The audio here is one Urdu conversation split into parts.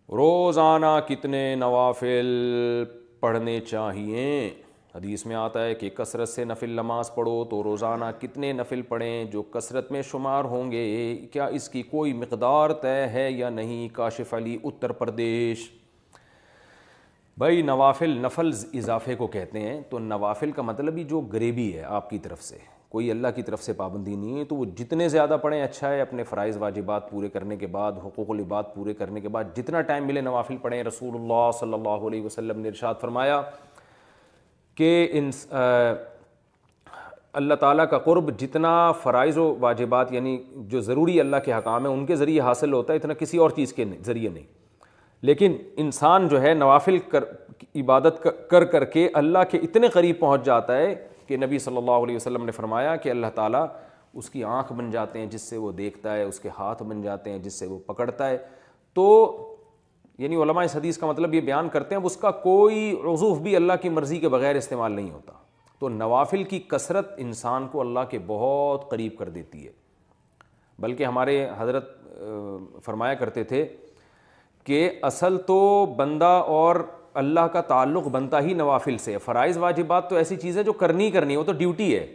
روزانہ کتنے نوافل پڑھنے چاہیے؟ حدیث میں آتا ہے کہ کثرت سے نفل نماز پڑھو، تو روزانہ کتنے نفل پڑھیں جو کثرت میں شمار ہوں گے؟ کیا اس کی کوئی مقدار طے ہے یا نہیں؟ کاشف علی، اتر پردیش۔ بھائی نوافل، نفل اضافے کو کہتے ہیں، تو نوافل کا مطلب ہی جو غریبی ہے آپ کی طرف سے، کوئی اللہ کی طرف سے پابندی نہیں ہے، تو وہ جتنے زیادہ پڑھیں اچھا ہے۔ اپنے فرائض واجبات پورے کرنے کے بعد، حقوق العباد پورے کرنے کے بعد جتنا ٹائم ملے نوافل پڑھیں۔ رسول اللہ صلی اللہ علیہ وسلم نے ارشاد فرمایا کہ اللہ تعالیٰ کا قرب جتنا فرائض و واجبات یعنی جو ضروری اللہ کے حکام ہیں ان کے ذریعے حاصل ہوتا ہے، اتنا کسی اور چیز کے ذریعے نہیں۔ لیکن انسان جو ہے نوافل عبادت کر کے اللہ کے اتنے قریب پہنچ جاتا ہے کہ نبی صلی اللہ علیہ وسلم نے فرمایا کہ اللہ تعالیٰ اس کی آنکھ بن جاتے ہیں جس سے وہ دیکھتا ہے، اس کے ہاتھ بن جاتے ہیں جس سے وہ پکڑتا ہے۔ تو یعنی علماء اس حدیث کا مطلب یہ بیان کرتے ہیں اس کا کوئی عضو بھی اللہ کی مرضی کے بغیر استعمال نہیں ہوتا۔ تو نوافل کی کثرت انسان کو اللہ کے بہت قریب کر دیتی ہے۔ بلکہ ہمارے حضرت فرمایا کرتے تھے کہ اصل تو بندہ اور اللہ کا تعلق بنتا ہی نوافل سے۔ فرائض واجبات تو ایسی چیز ہے جو کرنی ہے، وہ تو ڈیوٹی ہے،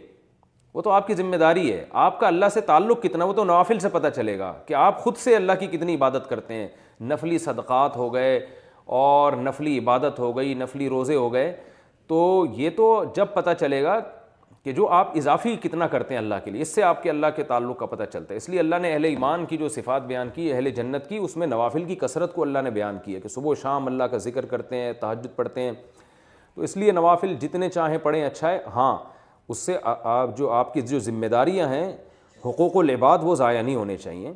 وہ تو آپ کی ذمہ داری ہے۔ آپ کا اللہ سے تعلق کتنا وہ تو نوافل سے پتہ چلے گا کہ آپ خود سے اللہ کی کتنی عبادت کرتے ہیں۔ نفلی صدقات ہو گئے اور نفلی عبادت ہو گئی، نفلی روزے ہو گئے، تو یہ تو جب پتہ چلے گا کہ جو آپ اضافی کتنا کرتے ہیں اللہ کے لیے، اس سے آپ کے اللہ کے تعلق کا پتہ چلتا ہے۔ اس لیے اللہ نے اہل ایمان کی جو صفات بیان کی، اہل جنت کی، اس میں نوافل کی کثرت کو اللہ نے بیان کی ہے کہ صبح و شام اللہ کا ذکر کرتے ہیں، تہجد پڑھتے ہیں۔ تو اس لیے نوافل جتنے چاہیں پڑھیں اچھا ہے۔ ہاں، اس سے آپ کی جو ذمہ داریاں ہیں، حقوق العباد، وہ ضائع نہیں ہونے چاہیے۔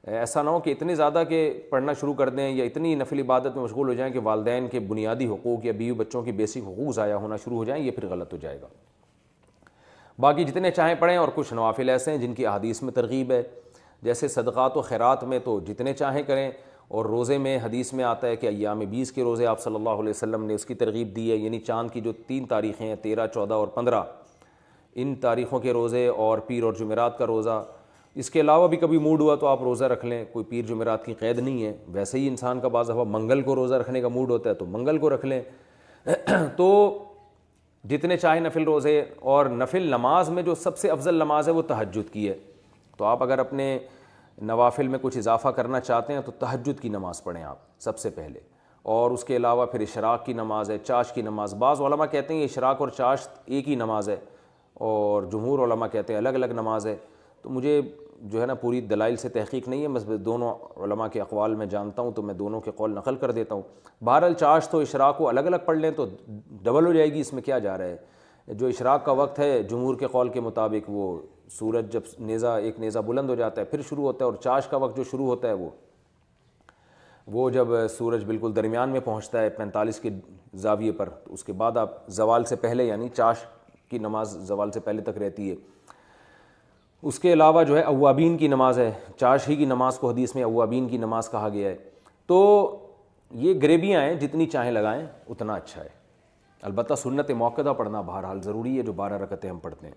ایسا نہ ہو کہ اتنے زیادہ کہ پڑھنا شروع کر دیں یا اتنی نفل عبادت میں مشغول ہو جائیں کہ والدین کے بنیادی حقوق یا بیوی بچوں کی بیسک حقوق ضائع ہونا شروع ہو جائیں، یہ پھر غلط ہو جائے گا۔ باقی جتنے چاہیں پڑھیں، اور کچھ نوافل ایسے ہیں جن کی احادیث میں ترغیب ہے، جیسے صدقات و خیرات میں تو جتنے چاہیں کریں، اور روزے میں حدیث میں آتا ہے کہ ایام 20 کے روزے آپ صلی اللہ علیہ وسلم نے اس کی ترغیب دی ہے، یعنی چاند کی جو 3 تاریخیں ہیں، 13، 14 اور 15، ان تاریخوں کے روزے اور پیر اور جمعرات کا روزہ۔ اس کے علاوہ بھی کبھی موڈ ہوا تو آپ روزہ رکھ لیں، کوئی پیر جمعرات کی قید نہیں ہے۔ ویسے ہی انسان کا بعض دفعہ منگل کو روزہ رکھنے کا موڈ ہوتا ہے تو منگل کو رکھ لیں۔ تو جتنے چاہے نفل روزے، اور نفل نماز میں جو سب سے افضل نماز ہے وہ تہجد کی ہے۔ تو آپ اگر اپنے نوافل میں کچھ اضافہ کرنا چاہتے ہیں تو تہجد کی نماز پڑھیں آپ سب سے پہلے، اور اس کے علاوہ پھر اشراق کی نماز ہے، چاش کی نماز۔ بعض علماء کہتے ہیں اشراق اور چاش ایک ہی نماز ہے، اور جمہور علماء کہتے ہیں الگ الگ نماز ہے۔ تو مجھے جو ہے نا پوری دلائل سے تحقیق نہیں ہے، بس دونوں علماء کے اقوال میں جانتا ہوں تو میں دونوں کے قول نقل کر دیتا ہوں۔ بہرحال چاش تو اشراق کو الگ الگ پڑھ لیں تو ڈبل ہو جائے گی، اس میں کیا جا رہا ہے۔ جو اشراق کا وقت ہے جمہور کے قول کے مطابق وہ سورج جب ایک نیزہ بلند ہو جاتا ہے پھر شروع ہوتا ہے، اور چاش کا وقت جو شروع ہوتا ہے وہ جب سورج بالکل درمیان میں پہنچتا ہے 45 کے زاویے پر، تو اس کے بعد آپ زوال سے پہلے، یعنی چاش کی نماز زوال سے پہلے تک رہتی ہے۔ اس کے علاوہ جو ہے اوابین کی نماز ہے، چاش ہی کی نماز کو حدیث میں اوابین کی نماز کہا گیا ہے۔ تو یہ گریبیاں ہیں، جتنی چاہیں لگائیں اتنا اچھا ہے۔ البتہ سنت موقدہ پڑھنا بہرحال ضروری ہے، جو 12 رکعتیں ہم پڑھتے ہیں۔